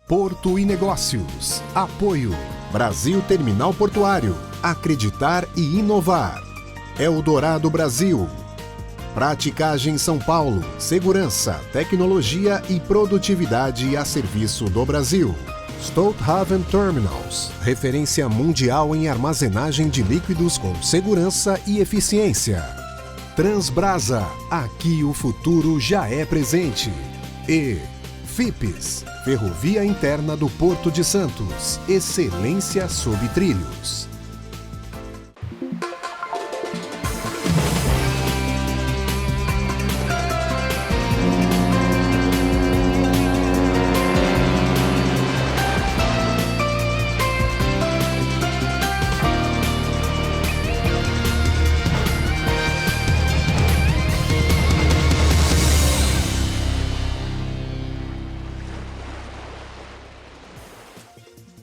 Porto e Negócios. Apoio. Brasil Terminal Portuário. Acreditar e inovar. Eldorado Brasil. Praticagem São Paulo. Segurança, tecnologia e produtividade a serviço do Brasil. Stolthaven Terminals. Referência mundial em armazenagem de líquidos com segurança e eficiência. Transbrasa. Aqui o futuro já é presente. E FIPS. Ferrovia Interna do Porto de Santos. Excelência sob trilhos.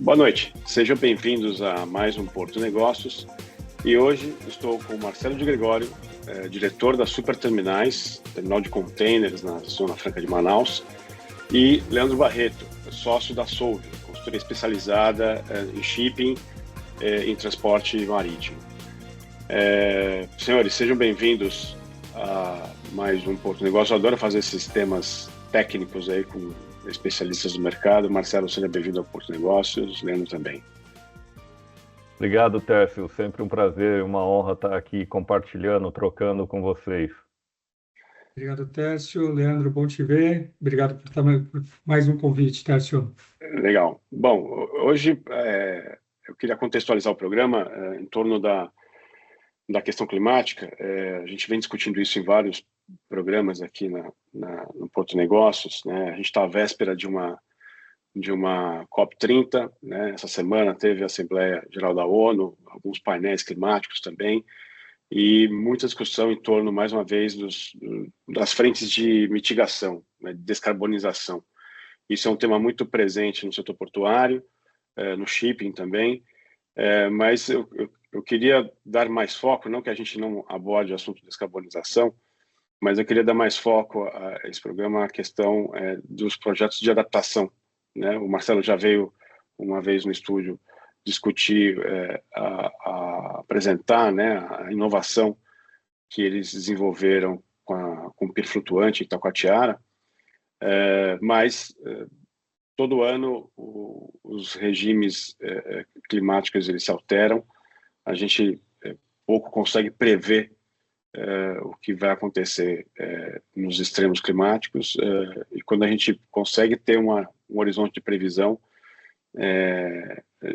Boa noite, sejam bem-vindos a mais um Porto Negócios e hoje estou com o Marcelo de Gregório, diretor da Super Terminais, terminal de containers na Zona Franca de Manaus, e Leandro Barreto, sócio da Solvay, consultoria especializada em shipping e em transporte marítimo. Senhores, sejam bem-vindos a mais um Porto Negócios. Eu adoro fazer esses temas técnicos aí com especialistas do mercado. Marcelo, seja bem-vindo ao Porto Negócios, Leandro também. Obrigado, Tércio. Sempre um prazer, uma honra estar aqui compartilhando, trocando com vocês. Obrigado, Tércio. Leandro, bom te ver. Obrigado por mais um convite, Tércio. Legal. Bom, hoje eu queria contextualizar o programa em torno da questão climática. A gente vem discutindo isso em vários programas aqui no Porto Negócios, né? A gente está à véspera de uma COP30, né? Essa semana teve a Assembleia Geral da ONU, alguns painéis climáticos também, e muita discussão em torno, mais uma vez, das frentes de mitigação, né? De descarbonização. Isso é um tema muito presente no setor portuário, no shipping também, mas eu queria dar mais foco, não que a gente não aborde o assunto de descarbonização, mas eu queria dar mais foco a esse programa, a questão dos projetos de adaptação, né? O Marcelo já veio uma vez no estúdio discutir, apresentar, né, a inovação que eles desenvolveram com o pier flutuante em Itacoatiara, mas todo ano os regimes climáticos eles se alteram, a gente pouco consegue prever o que vai acontecer nos extremos climáticos, e quando a gente consegue ter um horizonte de previsão,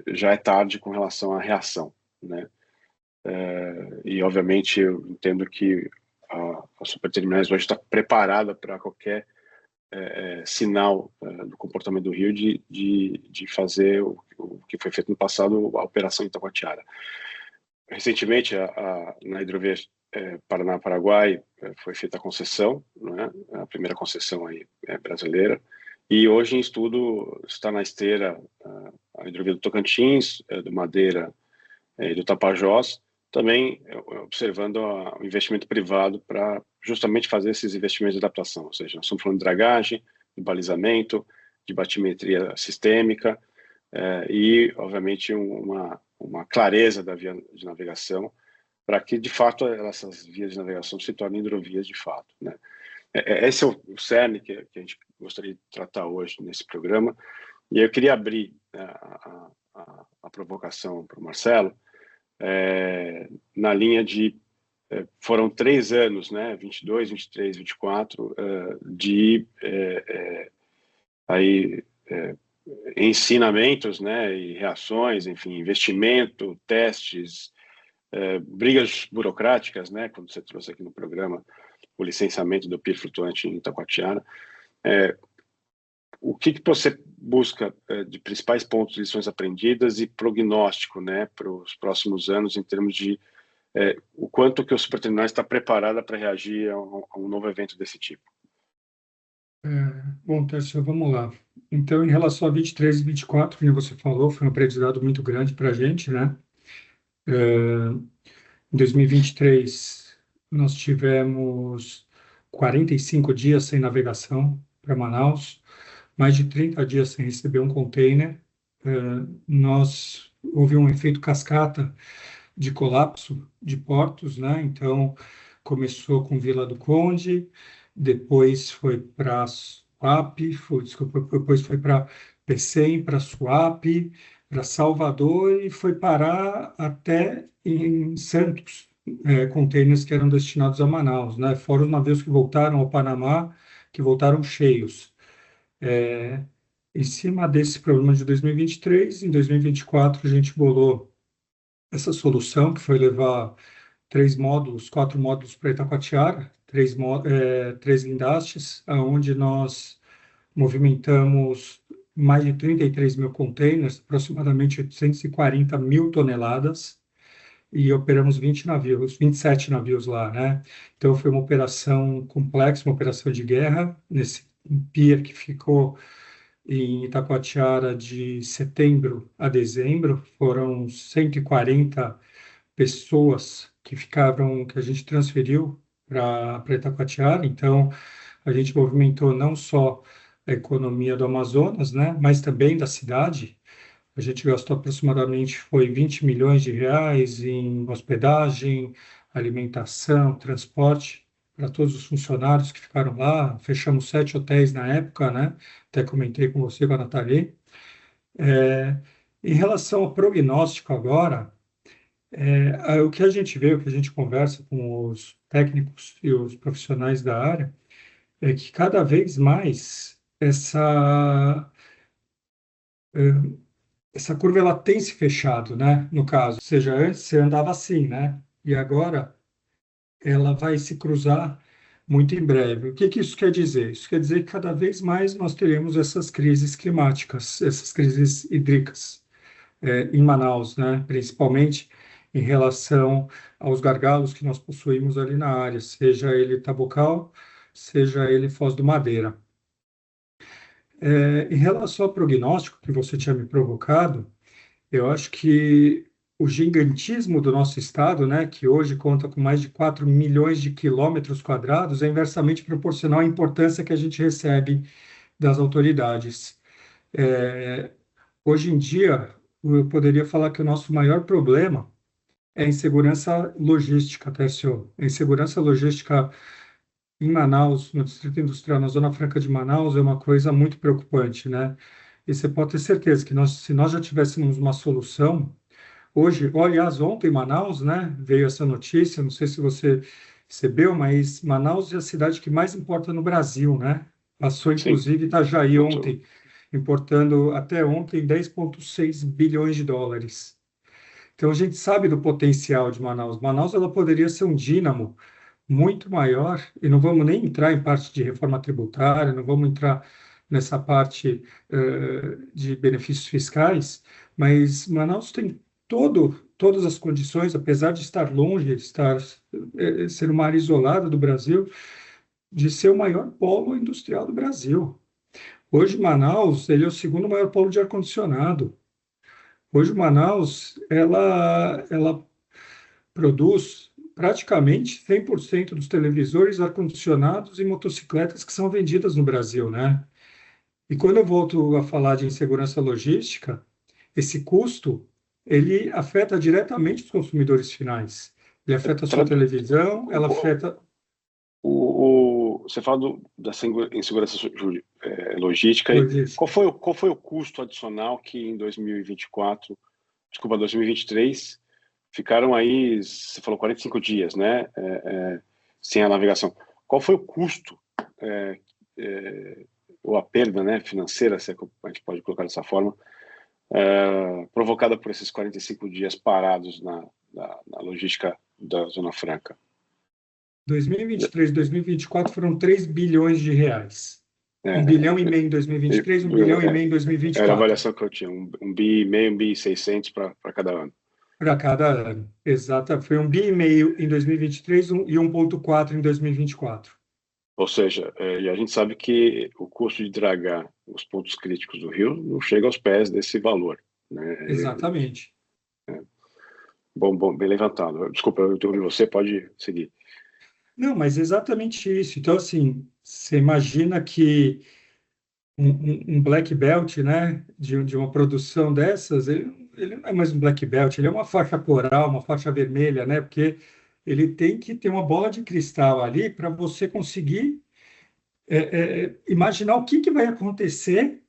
já é tarde com relação à reação, né? E obviamente eu entendo que a Super Terminais hoje está preparada para qualquer sinal do comportamento do rio de fazer o que foi feito no passado, a operação Itacoatiara. Recentemente, na hidrovia Paraná-Paraguai, foi feita a concessão, né? A primeira concessão aí, brasileira, e hoje em estudo está na esteira a hidrovia do Tocantins, do Madeira e do Tapajós, também observando o investimento privado para justamente fazer esses investimentos de adaptação, ou seja, nós estamos falando de dragagem, de balizamento, de batimetria sistêmica e, obviamente, uma clareza da via de navegação, para que, de fato, essas vias de navegação se tornem hidrovias de fato, né? Esse é o cerne que a gente gostaria de tratar hoje nesse programa. E eu queria abrir a provocação para o Marcelo, na linha de... foram 3 anos, né, 22, 23, 24, de ensinamentos, né, e reações, enfim, investimento, testes, brigas burocráticas, né, quando você trouxe aqui no programa o licenciamento do pier flutuante em Itacoatiara. O que você busca de principais pontos de lições aprendidas e prognóstico, né, para os próximos anos em termos de o quanto que o Super Terminais está preparada para reagir a um novo evento desse tipo? Bom, Tércio, vamos lá. Então, em relação a 23 e 24, como você falou, foi um aprendizado muito grande para a gente, né? Em 2023, nós tivemos 45 dias sem navegação para Manaus, mais de 30 dias sem receber um container. Houve um efeito cascata de colapso de portos, né? Então, começou com Vila do Conde, depois foi para Suape, depois foi para Pecém, para Suape, para Salvador e foi parar até em Santos, containers que eram destinados a Manaus, né? Fora os navios que voltaram ao Panamá, que voltaram cheios. Em cima desse problema de 2023, em 2024 a gente bolou essa solução, que foi levar 4 módulos para Itacoatiara, 3 guindastes, onde nós movimentamos mais de 33 mil containers, aproximadamente 840 mil toneladas, e operamos 27 navios lá, né? Então foi uma operação complexa, uma operação de guerra, nesse pier que ficou em Itacoatiara de setembro a dezembro, foram 140 pessoas que a gente transferiu para Itacoatiara. Então, a gente movimentou não só a economia do Amazonas, né, mas também da cidade. A gente gastou aproximadamente, foi 20 milhões de reais em hospedagem, alimentação, transporte para todos os funcionários que ficaram lá. Fechamos 7 hotéis na época, né? Até comentei com você, com a Nathalie. Em relação ao prognóstico agora, o que a gente vê, o que a gente conversa com os técnicos e os profissionais da área, é que cada vez mais essa curva ela tem se fechado, né? No caso, ou seja, antes você andava assim, né? E agora ela vai se cruzar muito em breve. O que que isso quer dizer? Isso quer dizer que cada vez mais nós teremos essas crises climáticas, essas crises hídricas, em Manaus, né? Principalmente em relação aos gargalos que nós possuímos ali na área, seja ele Tabocal, seja ele Foz do Madeira. Em relação ao prognóstico que você tinha me provocado, eu acho que o gigantismo do nosso estado, né, que hoje conta com mais de 4 milhões de quilômetros quadrados, é inversamente proporcional à importância que a gente recebe das autoridades. Hoje em dia, eu poderia falar que o nosso maior problema é a insegurança logística, Tércio. A insegurança logística em Manaus, no Distrito Industrial, na Zona Franca de Manaus, é uma coisa muito preocupante, né? E você pode ter certeza que se nós já tivéssemos uma solução, hoje, aliás, ontem em Manaus, né, veio essa notícia, não sei se você recebeu, mas Manaus é a cidade que mais importa no Brasil, né? Passou, inclusive, Itajaí ontem, importando até ontem 10,6 bilhões de dólares. Então, a gente sabe do potencial de Manaus. Manaus ela poderia ser um dínamo muito maior, e não vamos nem entrar em parte de reforma tributária, não vamos entrar nessa parte de benefícios fiscais, mas Manaus tem todas as condições, apesar de estar longe, ser uma área isolada do Brasil, de ser o maior polo industrial do Brasil. Hoje, Manaus, ele é o segundo maior polo de ar-condicionado. Hoje, Manaus, ela produz praticamente 100% dos televisores, ar-condicionados e motocicletas que são vendidas no Brasil, né? E quando eu volto a falar de insegurança logística, esse custo, ele afeta diretamente os consumidores finais. Ele afeta a sua televisão, ela afeta... Você fala da insegurança logística. Qual foi o custo adicional que em 2023, ficaram aí, você falou 45 dias, né, sem a navegação. Qual foi o custo, ou a perda, né, financeira, se a gente pode colocar dessa forma, provocada por esses 45 dias parados na logística da Zona Franca? 2023 e 2024 foram 3 bilhões de reais. 1,5 bilhão em 2023, 1,5 bilhão em 2024. Era a avaliação que eu tinha, 1,5 bilhão, 1,6 bilhão para cada ano. Para cada ano, exato. Foi 1,5 bilhão em 2023 e 1,4 em 2024. Ou seja, e a gente sabe que o custo de dragar os pontos críticos do rio não chega aos pés desse valor, né? Exatamente. Bom, bem levantado. Desculpa, eu interrompi você, pode seguir. Não, mas exatamente isso. Então, assim, você imagina que um black belt, né, de uma produção dessas, ele não é mais um black belt, ele é uma faixa coral, uma faixa vermelha, né, porque ele tem que ter uma bola de cristal ali para você conseguir imaginar o que que vai acontecer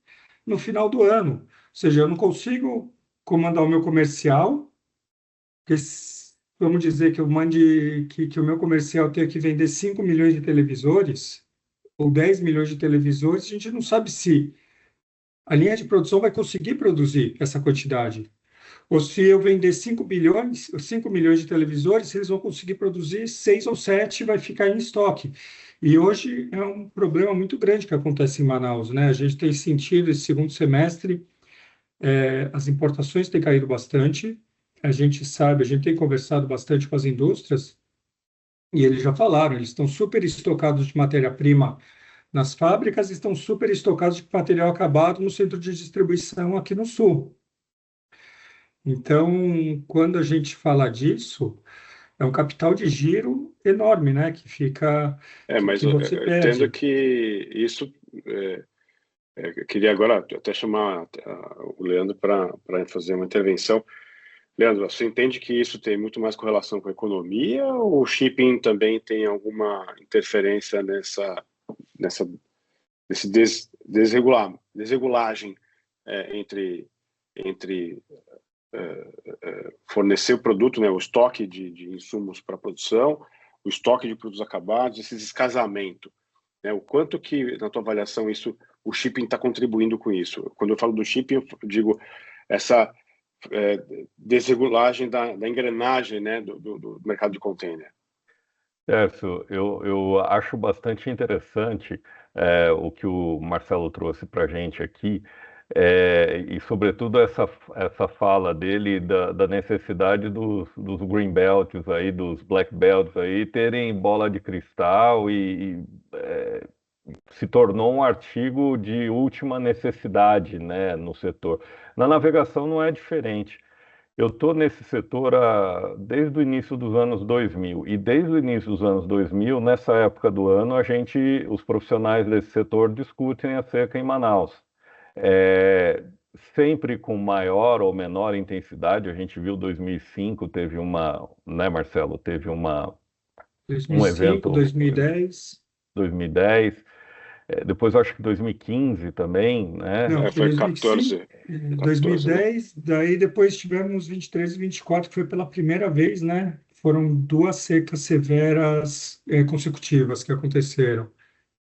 no final do ano. Ou seja, eu não consigo comandar o meu comercial, porque vamos dizer que eu mande que o meu comercial tenha que vender 5 milhões de televisores ou 10 milhões de televisores, a gente não sabe se a linha de produção vai conseguir produzir essa quantidade. Ou se eu vender 5 milhões de televisores, eles vão conseguir produzir 6 ou 7 e vai ficar em estoque. E hoje é um problema muito grande que acontece em Manaus, né? A gente tem sentido esse segundo semestre, as importações têm caído bastante. A gente sabe, a gente tem conversado bastante com as indústrias e eles já falaram, eles estão super estocados de matéria-prima nas fábricas, estão super estocados de material acabado no centro de distribuição aqui no sul. Então, quando a gente fala disso, é um capital de giro enorme, né? Que fica, Mas que você eu entendo perde. que isso. Eu queria agora até chamar o Leandro para fazer uma intervenção. Leandro, você entende que isso tem muito mais correlação com a economia ou o shipping também tem alguma interferência nessa desregulagem entre fornecer o produto, né, o estoque de insumos para produção, o estoque de produtos acabados, esse descasamento, né, o quanto que, na tua avaliação, o shipping está contribuindo com isso? Quando eu falo do shipping, eu digo essa desregulagem da engrenagem, né, do mercado de container. Tércio, eu acho bastante interessante o que o Marcelo trouxe para a gente aqui, e sobretudo essa fala dele da necessidade dos green belts aí, dos black belts aí, terem bola de cristal e se tornou um artigo de última necessidade, né, no setor. Na navegação não é diferente. Eu estou nesse setor desde o início dos anos 2000, e desde o início dos anos 2000, nessa época do ano, os profissionais desse setor discutem a seca em Manaus. Sempre com maior ou menor intensidade, a gente viu 2005, teve né, Marcelo, teve um 2005, evento 2010. 2010, depois eu acho que 2015 também, né? Não, foi Foi 2005, 14, né? 2010, daí depois tivemos 23 e 24, que foi pela primeira vez, né? Foram duas secas severas consecutivas que aconteceram.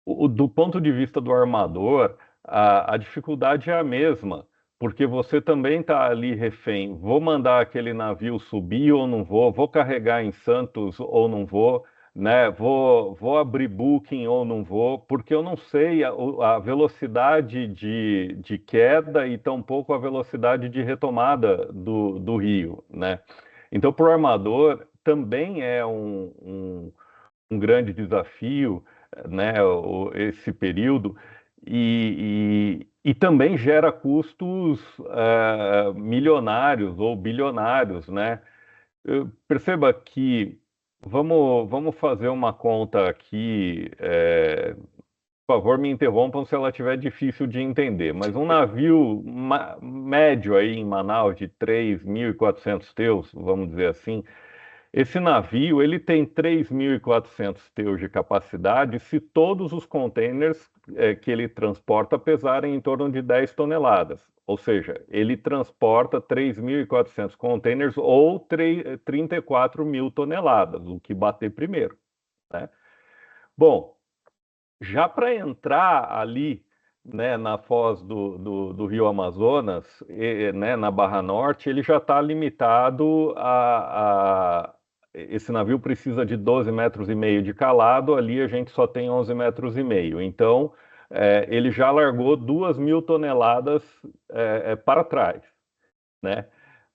Do ponto de vista do armador, a dificuldade é a mesma, porque você também está ali refém. Vou mandar aquele navio subir ou não vou? Vou carregar em Santos ou não vou? Né? Vou abrir booking ou não vou? Porque eu não sei a velocidade de queda e tampouco a velocidade de retomada do rio, né? Então, para o armador, também é um grande desafio, né, esse período, e também gera custos milionários ou bilionários, né? Perceba que vamos fazer uma conta aqui, por favor, me interrompam se ela estiver difícil de entender, mas um navio médio aí em Manaus de 3.400 teus, vamos dizer assim, esse navio ele tem 3.400 teus de capacidade se todos os containers que ele transporta pesarem em torno de 10 toneladas. Ou seja, ele transporta 3.400 containers ou 34 mil toneladas, o que bater primeiro, né? Bom, já para entrar ali, né, na foz do Rio Amazonas, né, na Barra Norte, ele já está limitado esse navio precisa de 12,5 metros de calado, ali a gente só tem 11,5 metros. Então, ele já largou 2.000 toneladas para trás, né?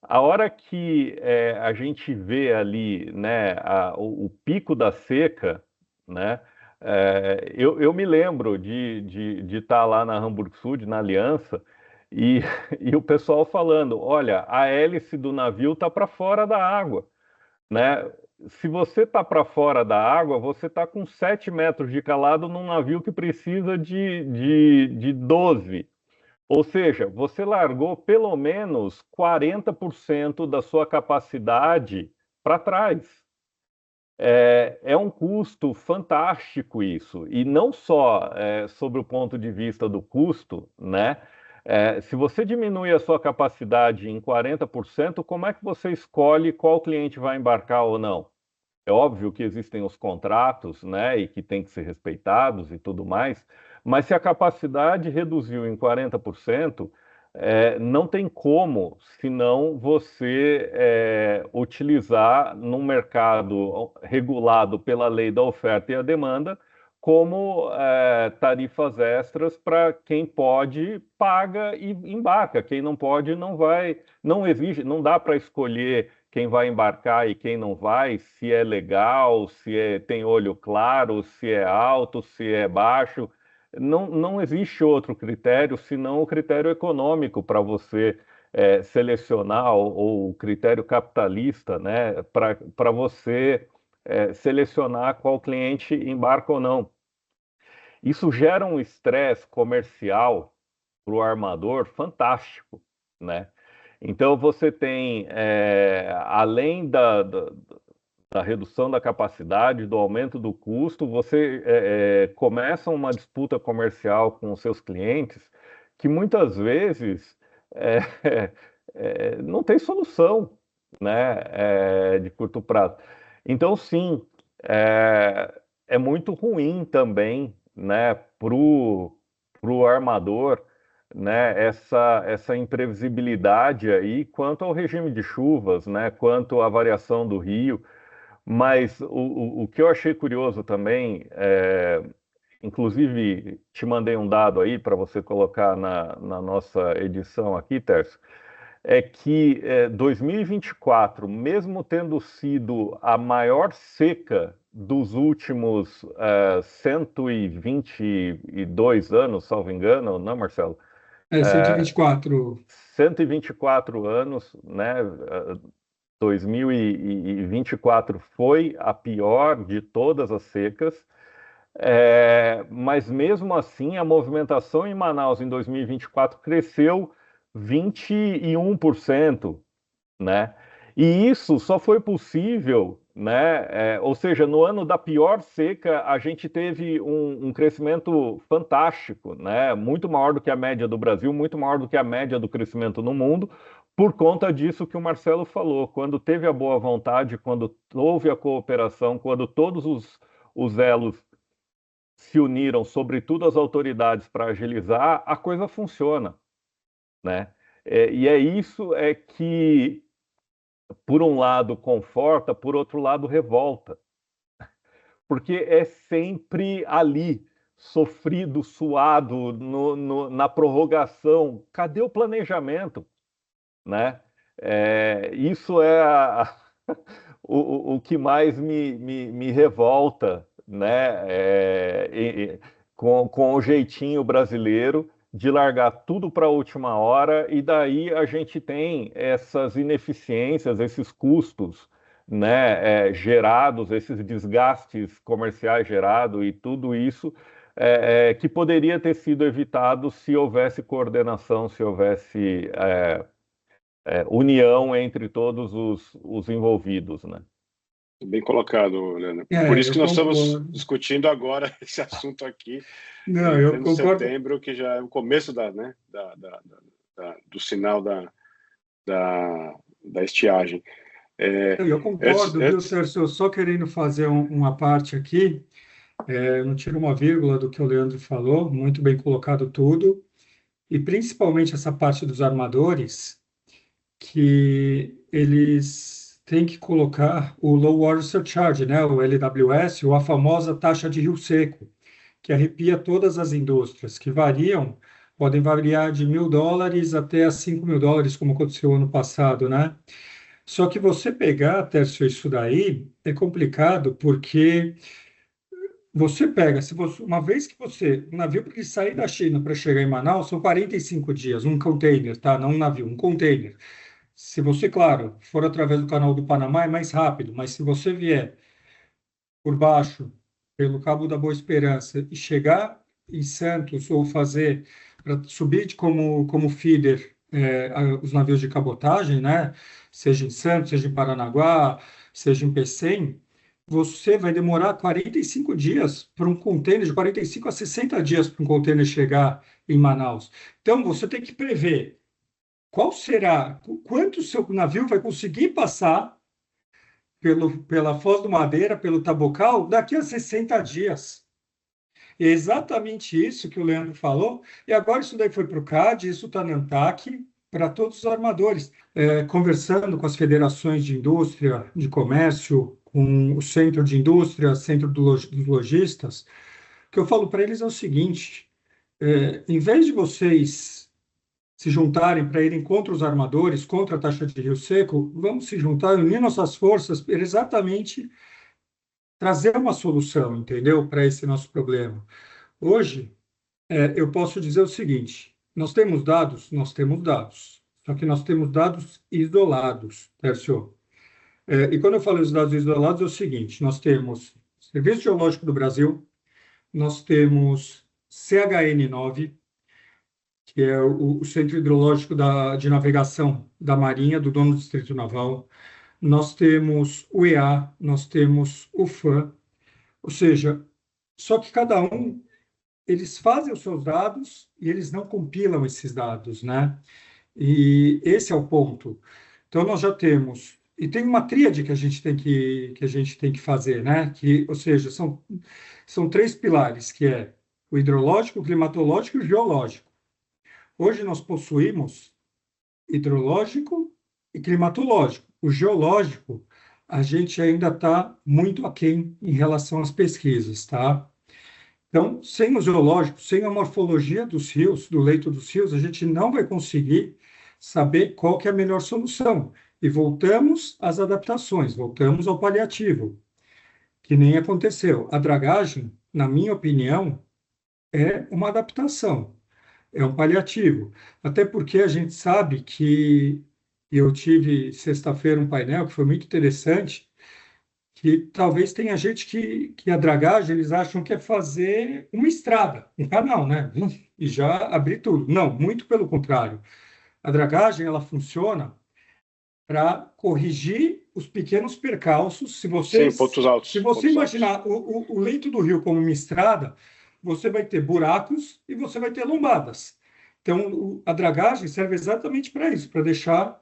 A hora que a gente vê ali, né, o pico da seca, né, eu me lembro de estar lá na Hamburg Süd, na Aliança, e, e o pessoal falando, olha, a hélice do navio está para fora da água, né? se você está para fora da água, você está com 7 metros de calado num navio que precisa de 12. Ou seja, você largou pelo menos 40% da sua capacidade para trás. É um custo fantástico isso, e não só sobre o ponto de vista do custo, né? Se você diminui a sua capacidade em 40%, como é que você escolhe qual cliente vai embarcar ou não? É óbvio que existem os contratos, né, e que tem que ser respeitados e tudo mais, mas se a capacidade reduziu em 40%, não tem como, senão você utilizar num mercado regulado pela lei da oferta e a demanda, como tarifas extras para quem pode paga e embarca, quem não pode não vai, não exige, não dá para escolher quem vai embarcar e quem não vai, se é legal, tem olho claro, se é alto, se é baixo. Não existe outro critério senão o critério econômico para você selecionar, ou o critério capitalista, né, para você selecionar qual cliente embarca ou não. Isso gera um estresse comercial para o armador fantástico, né? Então você tem, além da redução da capacidade, do aumento do custo, você começa uma disputa comercial com os seus clientes que muitas vezes não tem solução, né, de curto prazo. Então, sim, é muito ruim também, né, para o armador, né, essa imprevisibilidade aí quanto ao regime de chuvas, né, quanto à variação do rio. Mas o que eu achei curioso também, inclusive te mandei um dado aí para você colocar na nossa edição aqui, Tércio, é que 2024, mesmo tendo sido a maior seca dos últimos 122 anos, salvo engano, não, Marcelo? 124. 124 anos, né? 2024 foi a pior de todas as secas, mas mesmo assim a movimentação em Manaus em 2024 cresceu 21%, né? E isso só foi possível, né? Ou seja, no ano da pior seca, a gente teve um crescimento fantástico, né? Muito maior do que a média do Brasil, muito maior do que a média do crescimento no mundo, por conta disso que o Marcelo falou. Quando teve a boa vontade, quando houve a cooperação, quando todos os elos se uniram, sobretudo as autoridades, para agilizar, a coisa funciona, né? E é isso que, por um lado, conforta, por outro lado, revolta. Porque é sempre ali, sofrido, suado, na prorrogação. Cadê o planejamento? Né? Isso é o que mais me revolta, né? Com o jeitinho brasileiro de largar tudo para a última hora, e daí a gente tem essas ineficiências, esses custos, né, gerados, esses desgastes comerciais gerados, e tudo isso que poderia ter sido evitado se houvesse coordenação, se houvesse união entre todos os envolvidos, né? Bem colocado, Leandro. Por isso que nós estamos discutindo agora esse assunto aqui, Não, eu concordo. setembro, que já é o começo do sinal da estiagem. Eu concordo, viu, Sérgio? Só querendo fazer uma parte aqui, não tiro uma vírgula do que o Leandro falou, muito bem colocado tudo, e principalmente essa parte dos armadores, que eles têm que colocar o Low Water Surcharge, né, o LWS, ou a famosa taxa de rio seco, que arrepia todas as indústrias, que podem variar de $1.000 até a $5.000, como aconteceu ano passado, né? Só que você pegar, Tércio, isso daí é complicado, porque você pega, uma vez que um navio para sair da China para chegar em Manaus, são 45 dias, um container, tá? Não um navio, um container. Se você, claro, for através do Canal do Panamá, é mais rápido, mas se você vier por baixo, pelo Cabo da Boa Esperança, e chegar em Santos, ou fazer, para subir como feeder os navios de cabotagem, né? Seja em Santos, seja em Paranaguá, seja em Pecém, você vai demorar 45 dias para um container, de 45 a 60 dias para um container chegar em Manaus. Então, você tem que prever qual será, quanto o seu navio vai conseguir passar pela Foz do Madeira, pelo Tabocal, daqui a 60 dias. É exatamente isso que o Leandro falou, e agora isso daí foi para o CAD, isso está na ANTAC, para todos os armadores, conversando com as federações de indústria, de comércio, com o centro de indústria, centro dos lojistas, o que eu falo para eles é o seguinte, em vez de vocês se juntarem para irem contra os armadores, contra a taxa de Rio Seco, vamos se juntar, unir nossas forças para exatamente trazer uma solução, entendeu, para esse nosso problema. Hoje, eu posso dizer o seguinte, nós temos dados, só que nós temos dados isolados, Tércio. E quando eu falo dos dados isolados, é o seguinte, nós temos Serviço Geológico do Brasil, nós temos CHN9, que é o Centro Hidrológico de Navegação da Marinha, do Dono do Distrito Naval, nós temos o EA, nós temos o FAM, ou seja, só que cada um, eles fazem os seus dados e eles não compilam esses dados, né? E esse é o ponto. Então, nós já temos, e tem uma tríade que a gente tem que fazer, né? Ou seja, são 3 pilares, que é o hidrológico, o climatológico e o geológico. Hoje nós possuímos hidrológico e climatológico. O geológico, a gente ainda está muito aquém em relação às pesquisas, tá? Então, sem o geológico, sem a morfologia dos rios, do leito dos rios, a gente não vai conseguir saber qual que é a melhor solução. E voltamos às adaptações, voltamos ao paliativo, que nem aconteceu. A dragagem, na minha opinião, é uma adaptação. É um paliativo. Até porque a gente sabe que eu tive sexta-feira um painel que foi muito interessante, que talvez tenha gente que a dragagem eles acham que é fazer uma estrada, um canal, né? E já abrir tudo. Não, muito pelo contrário. A dragagem ela funciona para corrigir os pequenos percalços. Sim, pontos altos. Se você imaginar o leito do rio como uma estrada, você vai ter buracos e você vai ter lombadas. Então, a dragagem serve exatamente para isso, para deixar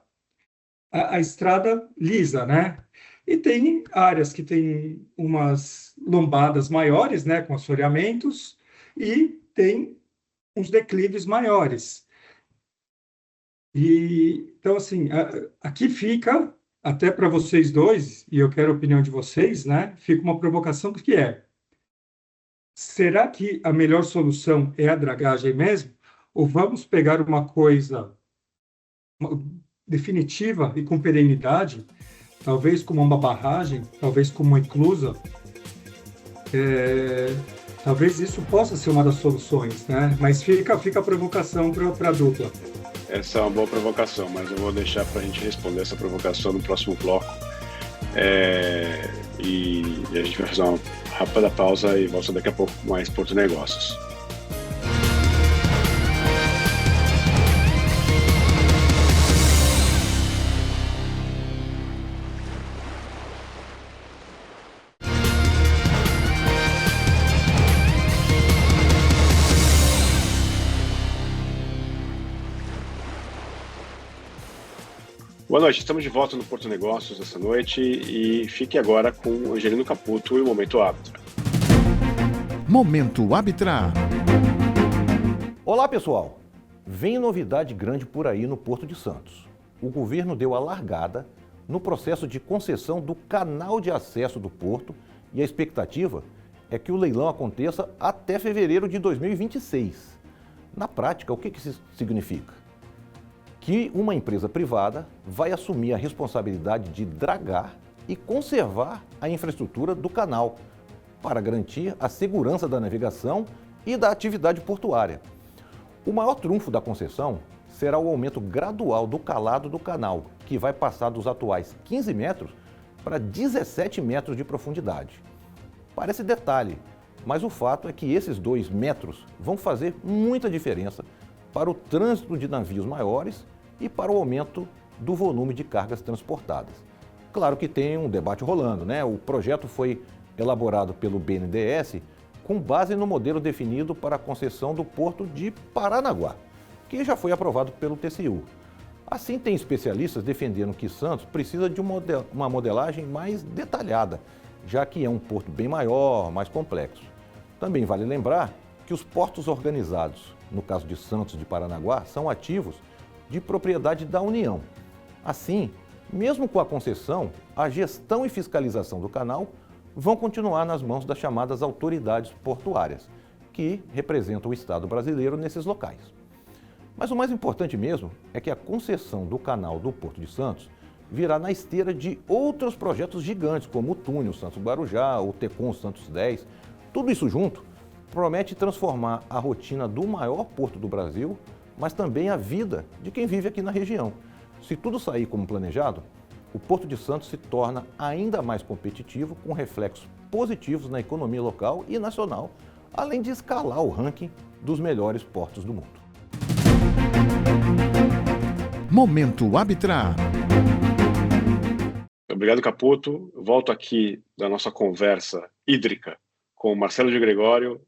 a estrada lisa, né? E tem áreas que têm umas lombadas maiores, né, com assoreamentos, e tem uns declives maiores. Então, assim, aqui fica, até para vocês dois, e eu quero a opinião de vocês, né, fica uma provocação que é: será que a melhor solução é a dragagem mesmo? Ou vamos pegar uma coisa definitiva e com perenidade, talvez como uma barragem, talvez como uma inclusa? Talvez isso possa ser uma das soluções, né? Mas fica a provocação para a dupla. Essa é uma boa provocação, mas eu vou deixar para a gente responder essa provocação no próximo bloco. E a gente vai fazer uma rápida pausa e volta daqui a pouco com mais Porto Negócios. Boa noite, estamos de volta no Porto Negócios essa noite e fique agora com o Angelino Caputo e o Momento Arbitra. Momento Arbitra. Olá, pessoal! Vem novidade grande por aí no Porto de Santos. O governo deu a largada no processo de concessão do canal de acesso do porto e a expectativa é que o leilão aconteça até fevereiro de 2026. Na prática, o que isso significa? Que uma empresa privada vai assumir a responsabilidade de dragar e conservar a infraestrutura do canal para garantir a segurança da navegação e da atividade portuária. O maior trunfo da concessão será o aumento gradual do calado do canal, que vai passar dos atuais 15 metros para 17 metros de profundidade. Parece detalhe, mas o fato é que esses 2 metros vão fazer muita diferença para o trânsito de navios maiores e para o aumento do volume de cargas transportadas. Claro que tem um debate rolando, né? O projeto foi elaborado pelo BNDES com base no modelo definido para a concessão do Porto de Paranaguá, que já foi aprovado pelo TCU. Assim, tem especialistas defendendo que Santos precisa de uma modelagem mais detalhada, já que é um porto bem maior, mais complexo. Também vale lembrar que os portos organizados, no caso de Santos de Paranaguá, são ativos de propriedade da União. Assim, mesmo com a concessão, a gestão e fiscalização do canal vão continuar nas mãos das chamadas autoridades portuárias, que representam o Estado brasileiro nesses locais. Mas o mais importante mesmo é que a concessão do canal do Porto de Santos virá na esteira de outros projetos gigantes, como o túnel Santos-Guarujá, o Tecon Santos 10. Tudo isso junto promete transformar a rotina do maior porto do Brasil, mas também a vida de quem vive aqui na região. Se tudo sair como planejado, o Porto de Santos se torna ainda mais competitivo, com reflexos positivos na economia local e nacional, além de escalar o ranking dos melhores portos do mundo. Momento Arbitrar. Obrigado, Caputo. Volto aqui da nossa conversa hídrica com Marcelo de Gregório,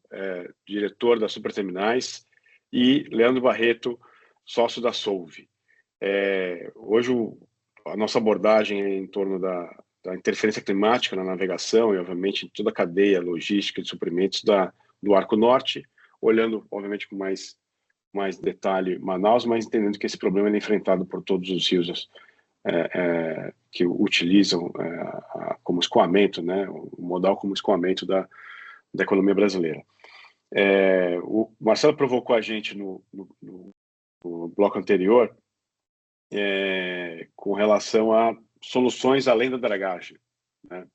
diretor da Superterminais, e Leandro Barreto, sócio da Solve. Hoje a nossa abordagem é em torno da interferência climática na navegação e, obviamente, em toda a cadeia logística de suprimentos do Arco Norte, olhando, obviamente, com mais detalhe Manaus, mas entendendo que esse problema é enfrentado por todos os rios que utilizam como escoamento, né, o modal como escoamento da economia brasileira. O Marcelo provocou a gente no bloco anterior com relação a soluções além da dragagem, né?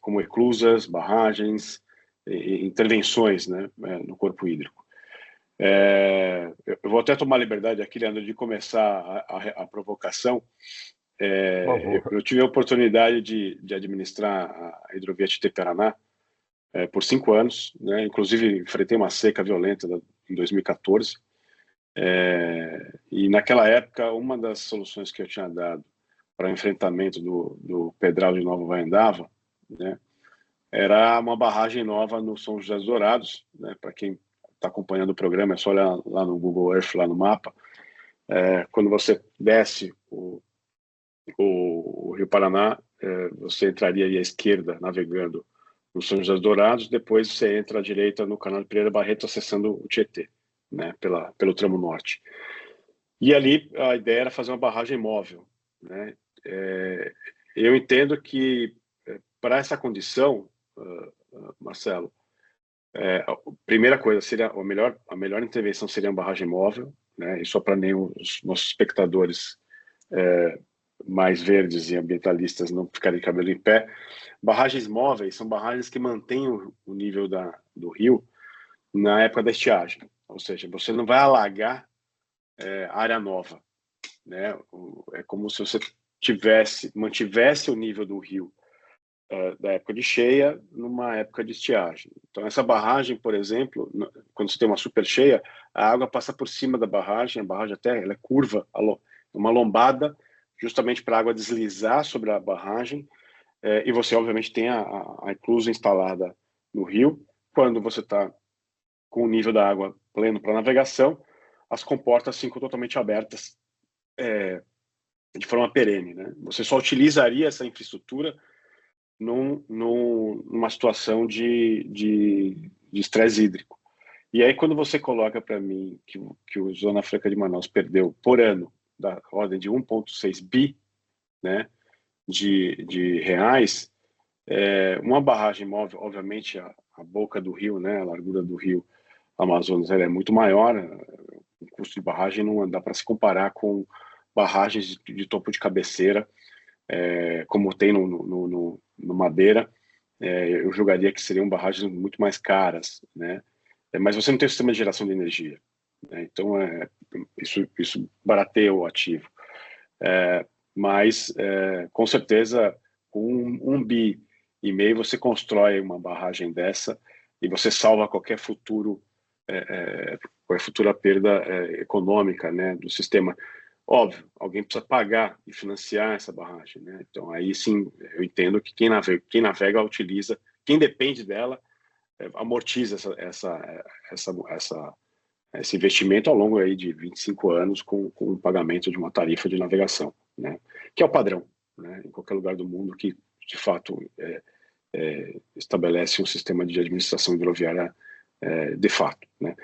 Como eclusas, barragens, intervenções, né, no corpo hídrico. Eu vou até tomar a liberdade aqui, Leandro, de começar a provocação. Eu tive a oportunidade de administrar a hidrovia Tietê-Paraná por 5 anos, né? Inclusive enfrentei uma seca violenta em 2014. E naquela época, uma das soluções que eu tinha dado para o enfrentamento do Pedral de Nova Vaiandava, né, era uma barragem nova no São José dos Dourados, né? Para quem está acompanhando o programa, é só olhar lá no Google Earth, lá no mapa. Quando você desce o Rio Paraná, você entraria aí à esquerda, navegando no São José dos Dourados, depois você entra à direita no canal de Pereira Barreto, acessando o Tietê, né, pelo tramo norte. E ali a ideia era fazer uma barragem móvel, né? Eu entendo que para essa condição, Marcelo, a primeira coisa seria a melhor intervenção seria uma barragem móvel, né? E só para nem os nossos espectadores mais verdes e ambientalistas não ficarem de cabelo em pé, barragens móveis são barragens que mantêm o nível do rio na época da estiagem, ou seja, você não vai alagar área nova, né? É como se você mantivesse o nível do rio da época de cheia numa época de estiagem. Então essa barragem, por exemplo, quando você tem uma super cheia, a água passa por cima da barragem, a barragem até ela é curva, uma lombada, justamente para a água deslizar sobre a barragem, e você obviamente tem a eclusa instalada no rio. Quando você está com o nível da água pleno para navegação, as comportas ficam totalmente abertas de forma perene, né? Você só utilizaria essa infraestrutura numa situação de estresse hídrico. E aí, quando você coloca para mim que o Zona Franca de Manaus perdeu por ano da ordem de 1,6 bi, né, de reais, uma barragem móvel, obviamente a boca do rio, né, a largura do rio Amazonas, ela é muito maior, o custo de barragem não dá para se comparar com barragens de topo de cabeceira, como tem no Madeira. Eu julgaria que seriam barragens muito mais caras, né? Mas você não tem sistema de geração de energia, né? Então isso barateia o ativo. Mas, com certeza, com 1,5 bi você constrói uma barragem dessa e você salva qualquer futura perda econômica, né, do sistema. Óbvio, alguém precisa pagar e financiar essa barragem, né? Então, aí sim, eu entendo que quem navega utiliza, quem depende dela, amortiza esse investimento ao longo aí de 25 anos com o pagamento de uma tarifa de navegação, né? Que é o padrão, né, em qualquer lugar do mundo que, de fato, estabelece um sistema de administração hidroviária de fato, né?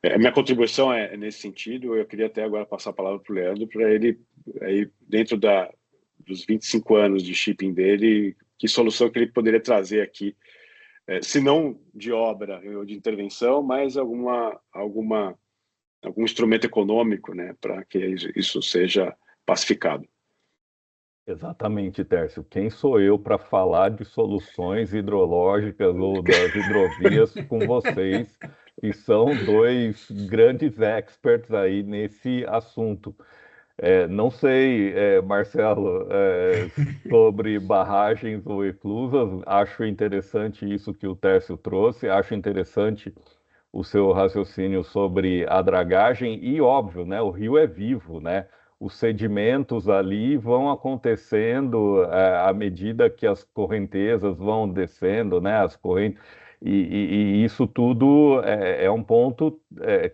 A minha contribuição é nesse sentido. Eu queria até agora passar a palavra para o Leandro, para ele, aí, dentro dos 25 anos de shipping dele, que solução que ele poderia trazer aqui, se não de obra ou de intervenção, mas algum instrumento econômico, né, para que isso seja pacificado. Exatamente, Tércio. Quem sou eu para falar de soluções hidrológicas ou das hidrovias com vocês, que são dois grandes experts aí nesse assunto? Não sei, Marcelo, sobre barragens ou eclusas. Acho interessante isso que o Tércio trouxe, acho interessante o seu raciocínio sobre a dragagem e, óbvio, né, o rio é vivo, né? Os sedimentos ali vão acontecendo à medida que as correntezas vão descendo, né? As correntes, e isso tudo é um ponto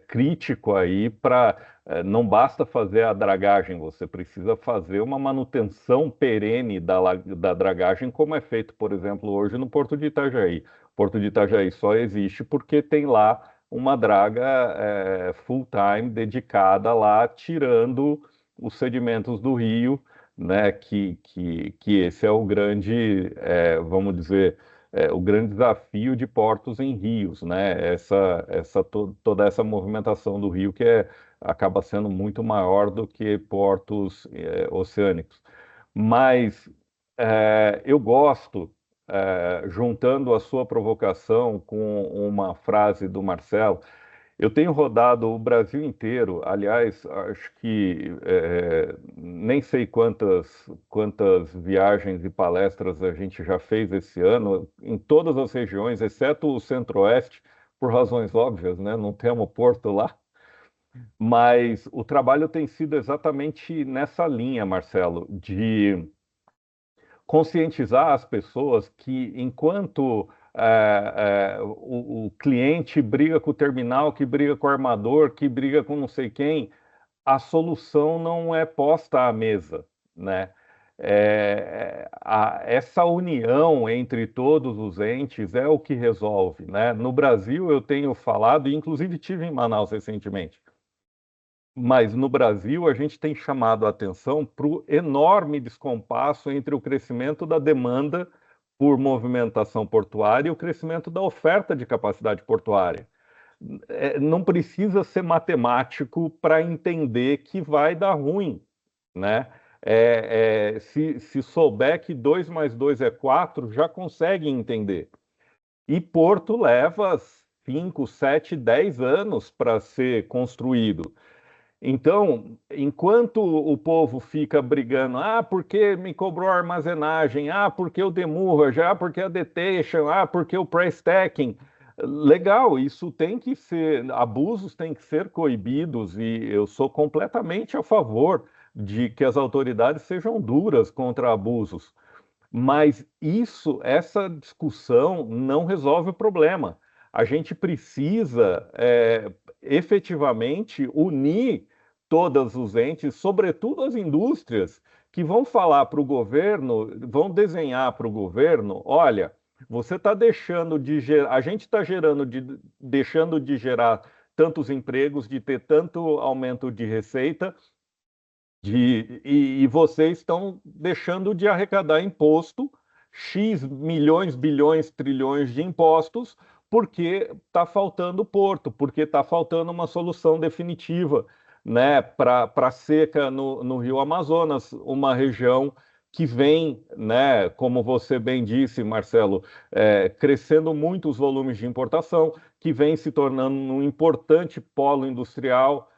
crítico aí para. Não basta fazer a dragagem, você precisa fazer uma manutenção perene da dragagem, como é feito, por exemplo, hoje no Porto de Itajaí. O Porto de Itajaí só existe porque tem lá uma draga full-time dedicada lá, tirando os sedimentos do rio, né? Que esse é o grande, vamos dizer, o grande desafio de portos em rios, né? Toda essa movimentação do rio que acaba sendo muito maior do que portos oceânicos. Mas eu gosto, juntando a sua provocação com uma frase do Marcelo. Eu tenho rodado o Brasil inteiro, aliás, acho que nem sei quantas viagens e palestras a gente já fez esse ano, em todas as regiões, exceto o Centro-Oeste, por razões óbvias, né? Não temos porto lá. Mas o trabalho tem sido exatamente nessa linha, Marcelo, de conscientizar as pessoas que enquanto o cliente briga com o terminal, que briga com o armador, que briga com não sei quem, a solução não é posta à mesa, né? Essa união entre todos os entes é o que resolve, né? No Brasil eu tenho falado, e inclusive tive em Manaus recentemente, mas no Brasil a gente tem chamado a atenção para o enorme descompasso entre o crescimento da demanda por movimentação portuária e o crescimento da oferta de capacidade portuária. Não precisa ser matemático para entender que vai dar ruim, né? Se souber que 2 mais 2 é 4, já consegue entender. E Porto leva 5, 7, 10 anos para ser construído. Então, enquanto o povo fica brigando, porque me cobrou a armazenagem, porque o demurrage, porque a detention, porque o price stacking, legal, isso tem que ser, abusos têm que ser coibidos e eu sou completamente a favor de que as autoridades sejam duras contra abusos. Mas essa discussão não resolve o problema. A gente precisa efetivamente unir todos os entes, sobretudo as indústrias, que vão falar para o governo, vão desenhar para o governo, olha, você está deixando de gerar, a gente está deixando de gerar tantos empregos, de ter tanto aumento de receita, e vocês estão deixando de arrecadar imposto, X milhões, bilhões, trilhões de impostos, porque está faltando porto, porque está faltando uma solução definitiva, né, para a seca no Rio Amazonas, uma região que vem, né, como você bem disse, Marcelo, crescendo muito os volumes de importação, que vem se tornando um importante polo industrial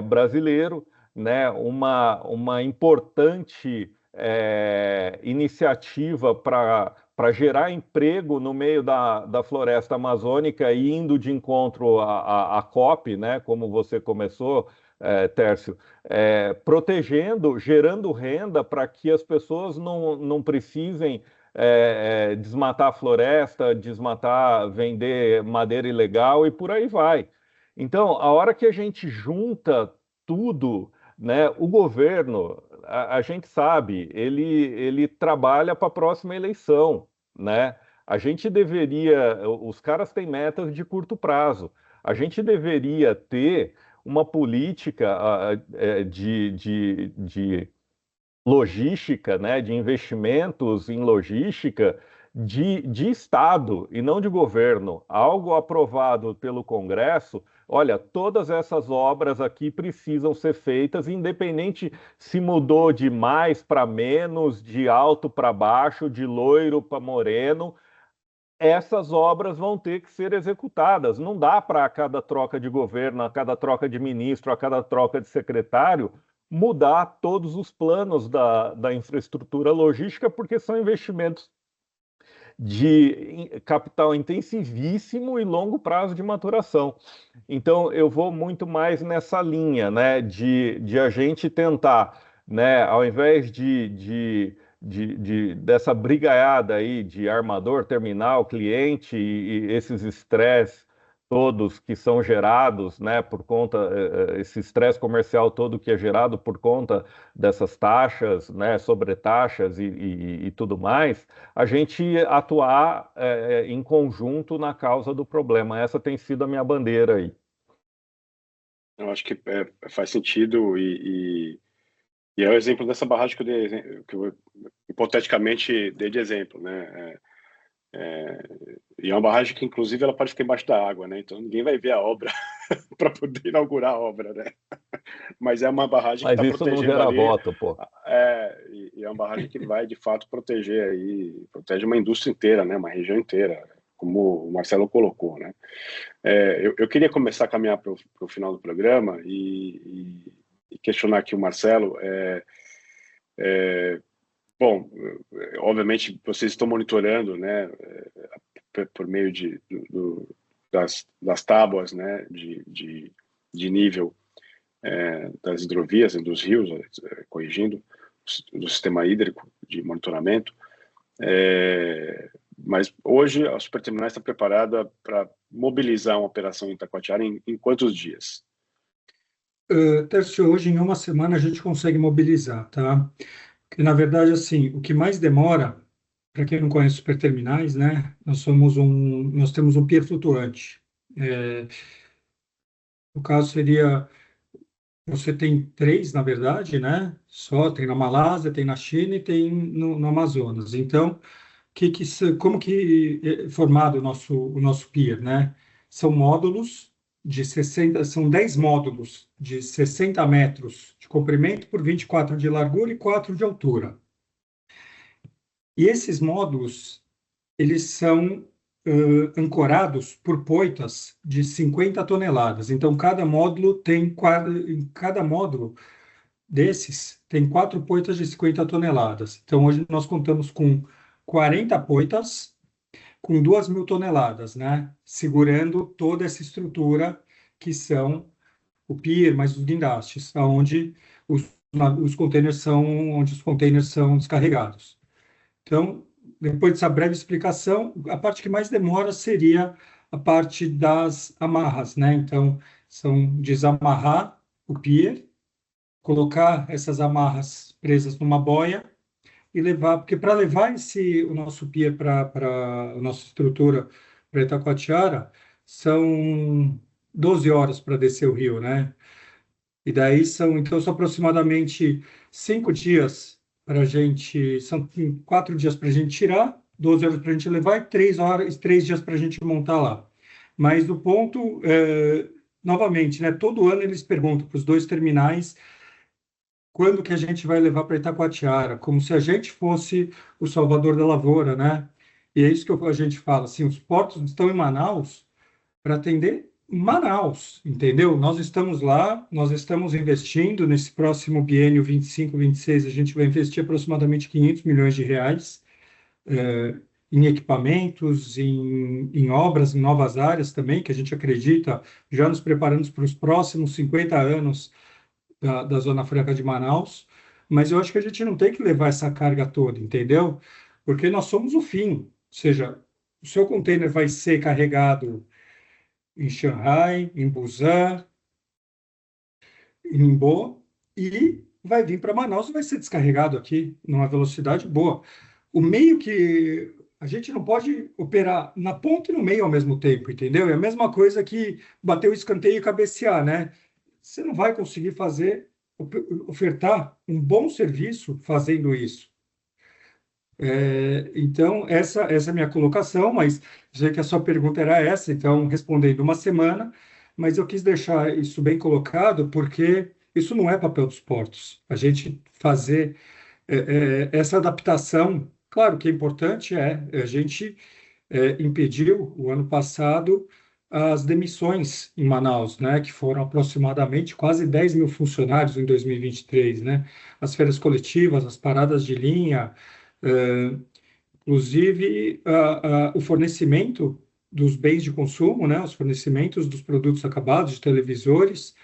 brasileiro, né, uma importante iniciativa para gerar emprego no meio da floresta amazônica, e indo de encontro à COP, né, como você começou, Tércio, protegendo, gerando renda para que as pessoas não precisem desmatar a floresta, vender madeira ilegal e por aí vai. Então, a hora que a gente junta tudo, né, o governo, a gente sabe, ele trabalha para a próxima eleição, né? A gente deveria, os caras têm metas de curto prazo, a gente deveria ter uma política de logística, né, de investimentos em logística de Estado e não de governo, algo aprovado pelo Congresso. Olha, todas essas obras aqui precisam ser feitas, independente se mudou de mais para menos, de alto para baixo, de loiro para moreno. Essas obras vão ter que ser executadas. Não dá para, a cada troca de governo, a cada troca de ministro, a cada troca de secretário, mudar todos os planos da infraestrutura logística, porque são investimentos de capital intensivíssimo e longo prazo de maturação. Então, eu vou muito mais nessa linha, né, de a gente tentar, né, ao invés dessa brigaiada aí de armador, terminal, cliente e esses estresses todos que são gerados, né, por conta, esse estresse comercial todo que é gerado por conta dessas taxas, né, sobretaxas e tudo mais, a gente atuar em conjunto na causa do problema. Essa tem sido a minha bandeira aí. Eu acho que faz sentido e é o exemplo dessa barragem que eu dei, que eu hipoteticamente dei de exemplo, né? E é uma barragem que, inclusive, ela pode ficar embaixo da água, né? Então ninguém vai ver a obra para poder inaugurar a obra, né? Mas é uma barragem que está protegendo ali. Mas isso não gera voto, pô. E é uma barragem que vai, de fato, proteger aí, protege uma indústria inteira, né? Uma região inteira, como o Marcelo colocou, né? Eu queria começar a caminhar para o final do programa e questionar aqui o Marcelo. Bom, obviamente vocês estão monitorando, né, por meio das tábuas, né, de nível das hidrovias e dos rios, corrigindo do sistema hídrico de monitoramento. Mas hoje a Superterminal está preparada para mobilizar uma operação em Itacoatiara em quantos dias? Tércio, hoje em uma semana a gente consegue mobilizar, tá? Porque, na verdade, assim, o que mais demora, para quem não conhece superterminais, né? Nós temos um pier flutuante. No caso seria, você tem 3, na verdade, né? Só tem na Malásia, tem na China e tem no Amazonas. Então, como que é formado o nosso pier, né? São módulos de 60, são 10 módulos de 60 metros de comprimento por 24 de largura e 4 de altura. E esses módulos, eles são ancorados por poitas de 50 toneladas. Então, cada módulo desses tem 4 poitas de 50 toneladas. Então, hoje nós contamos com 40 poitas com 2.000 toneladas, né? Segurando toda essa estrutura que são o pier, mais os guindastes, onde os containers são descarregados. Então, depois dessa breve explicação, a parte que mais demora seria a parte das amarras, né? Então, são desamarrar o pier, colocar essas amarras presas numa boia e levar, porque para levar o nosso pier para a nossa estrutura para Itacoatiara, são 12 horas para descer o rio, né? E daí são aproximadamente 5 dias para a gente, são 4 dias para a gente tirar, 12 horas para a gente levar e 3 dias para a gente montar lá. Mas o ponto, novamente, né? Todo ano eles perguntam para os 2 terminais quando que a gente vai levar para Itacoatiara, como se a gente fosse o Salvador da Lavoura, né? E é isso que a gente fala, assim, os portos estão em Manaus para atender Manaus, entendeu? Nós estamos lá, nós estamos investindo nesse próximo biênio 25-26, a gente vai investir aproximadamente 500 milhões de reais em equipamentos, em obras, em novas áreas também, que a gente acredita, já nos preparando para os próximos 50 anos da Zona Franca de Manaus, mas eu acho que a gente não tem que levar essa carga toda, entendeu? Porque nós somos o fim, ou seja, o seu container vai ser carregado em Xangai, em Busan, em Ningbo, e vai vir para Manaus e vai ser descarregado aqui numa velocidade boa. O meio que a gente não pode operar na ponta e no meio ao mesmo tempo, entendeu? É a mesma coisa que bater o escanteio e cabecear, né? Você não vai conseguir ofertar um bom serviço fazendo isso. Então, essa é a minha colocação, mas já que a sua pergunta era essa, então, respondendo uma semana, mas eu quis deixar isso bem colocado, porque isso não é papel dos portos. A gente fazer essa adaptação, claro que é importante, a gente impediu, o ano passado, as demissões em Manaus, né, que foram aproximadamente quase 10 mil funcionários em 2023, né? As férias coletivas, as paradas de linha, inclusive o fornecimento dos bens de consumo, né, os fornecimentos dos produtos acabados, de televisores,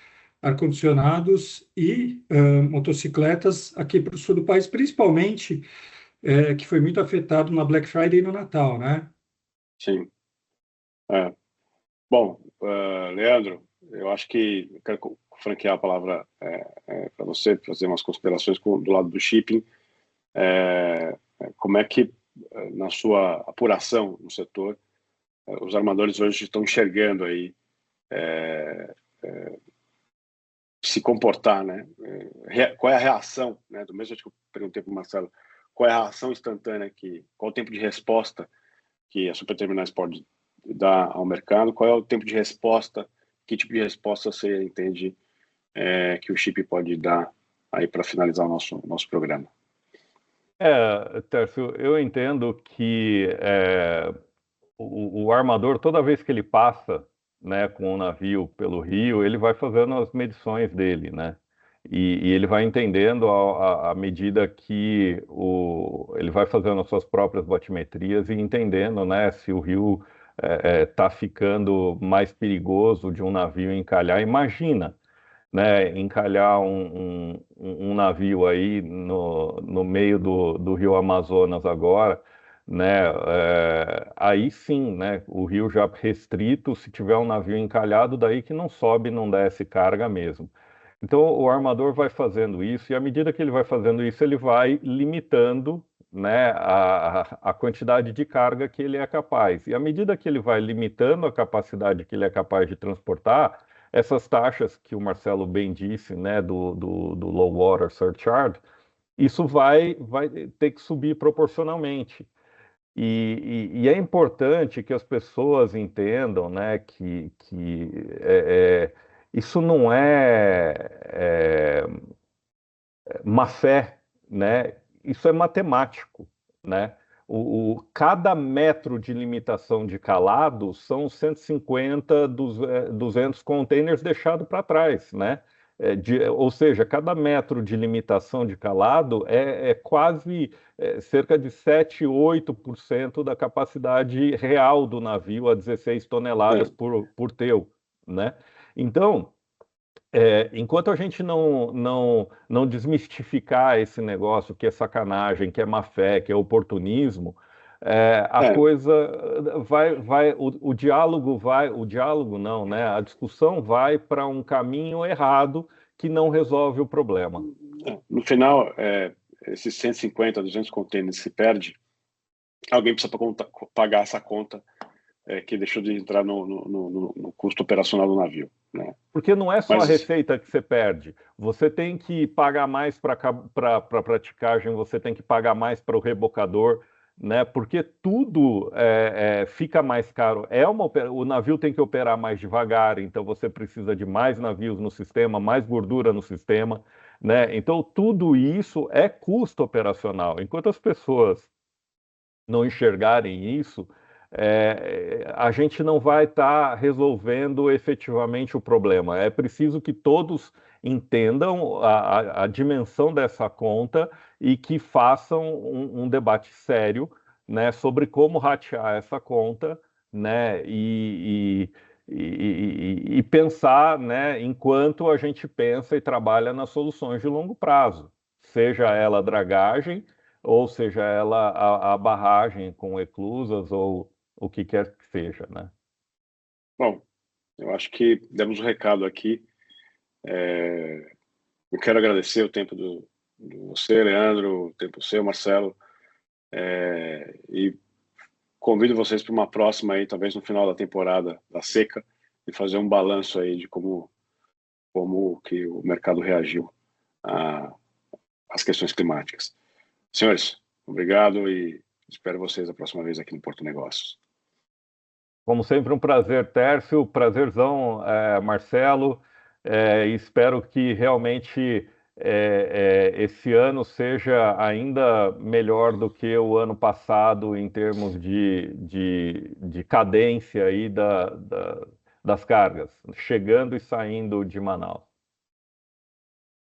ar-condicionados e motocicletas aqui para o sul do país, principalmente, que foi muito afetado na Black Friday e no Natal, né? Sim. Bom, Leandro, eu acho que eu quero franquear a palavra para você, fazer umas considerações do lado do shipping. Como é que, na sua apuração no setor, os armadores hoje estão enxergando aí se comportar, né? Qual é a reação, né? Do mesmo jeito que eu perguntei para o Marcelo, qual é a reação instantânea qual o tempo de resposta que a Superterminais pode dar ao mercado, qual é o tempo de resposta, que tipo de resposta você entende que o chip pode dar aí para finalizar o nosso programa? Tércio, eu entendo que o armador, toda vez que ele passa, né, com o navio pelo rio, ele vai fazendo as medições dele, né? E ele vai entendendo à medida que ele vai fazendo as suas próprias batimetrias e entendendo, né, se o rio está ficando mais perigoso de um navio encalhar. Imagina, né, encalhar um navio aí no meio do rio Amazonas agora, né, aí sim, né, o rio já restrito, se tiver um navio encalhado, daí que não sobe, não desce carga mesmo. Então o armador vai fazendo isso, e à medida que ele vai fazendo isso, ele vai limitando, né, a quantidade de carga que ele é capaz. E à medida que ele vai limitando a capacidade que ele é capaz de transportar, essas taxas que o Marcelo bem disse, né, do Low Water Surcharge, isso vai ter que subir proporcionalmente. E é importante que as pessoas entendam, né, que isso não é má fé, né? Isso é matemático, né? Cada metro de limitação de calado são 150, 200 containers deixados para trás, né? Ou seja, cada metro de limitação de calado é quase cerca de 7, 8% da capacidade real do navio a 16 toneladas por teu, né? Então, enquanto a gente não desmistificar esse negócio que é sacanagem, que é má fé, que é oportunismo, coisa o diálogo não, né? A discussão vai para um caminho errado que não resolve o problema. No final, esses 150, 200 containers se perde, alguém precisa pagar essa conta que deixou de entrar no custo operacional do navio, né? Porque não é só a receita que você perde. Você tem que pagar mais para a praticagem, você tem que pagar mais para o rebocador, né? Porque tudo fica mais caro. O navio tem que operar mais devagar, então você precisa de mais navios no sistema, mais gordura no sistema, né? Então tudo isso é custo operacional. Enquanto as pessoas não enxergarem isso, a gente não vai estar resolvendo efetivamente o problema. É preciso que todos entendam a dimensão dessa conta e que façam um debate sério, né, sobre como ratear essa conta, né, e pensar, né, enquanto a gente pensa e trabalha nas soluções de longo prazo, seja ela a dragagem, ou seja ela a barragem com eclusas, ou o que quer que seja, né? Bom, eu acho que demos um recado aqui. Eu quero agradecer o tempo do você, Leandro, o tempo seu, Marcelo, e convido vocês para uma próxima aí, talvez no final da temporada da seca, e fazer um balanço aí de como que o mercado reagiu às questões climáticas. Senhores, obrigado e espero vocês a próxima vez aqui no Porto Negócios. Como sempre, um prazer, Tércio, prazerzão, Marcelo. Espero que realmente esse ano seja ainda melhor do que o ano passado em termos de cadência aí das cargas, chegando e saindo de Manaus.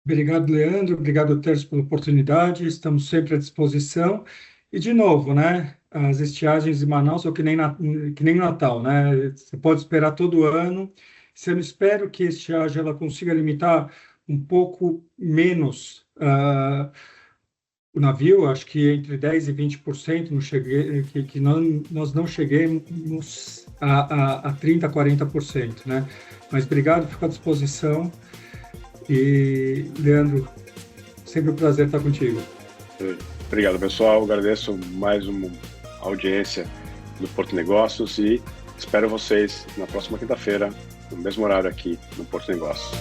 Obrigado, Leandro. Obrigado, Tércio, pela oportunidade. Estamos sempre à disposição. E, de novo, né? As estiagens de Manaus são que nem Natal, né? Você pode esperar todo ano. Se eu espero que a estiagem ela consiga limitar um pouco menos o navio, acho que entre 10% e 20%, que nós não cheguemos a 30%, 40%, né? Mas obrigado, fico à disposição. E, Leandro, sempre um prazer estar contigo. Obrigado, pessoal. Agradeço mais uma audiência do Porto Negócios e espero vocês na próxima quinta-feira, no mesmo horário aqui no Porto Negócios.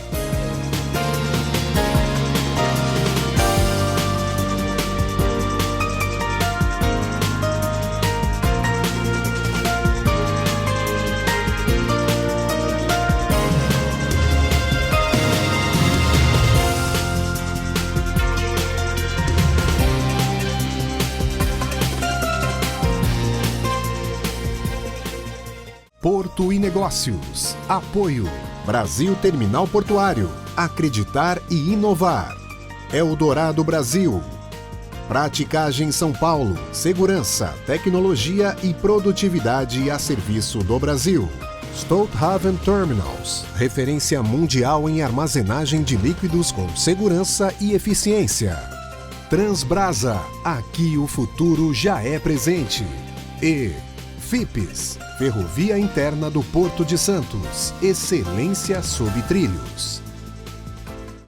Porto e Negócios. Apoio. Brasil Terminal Portuário. Acreditar e inovar. Eldorado Brasil. Praticagem São Paulo. Segurança, tecnologia e produtividade a serviço do Brasil. Stolthaven Terminals. Referência mundial em armazenagem de líquidos com segurança e eficiência. Transbrasa. Aqui o futuro já é presente. E FIPS. Ferrovia Interna do Porto de Santos. Excelência sob trilhos.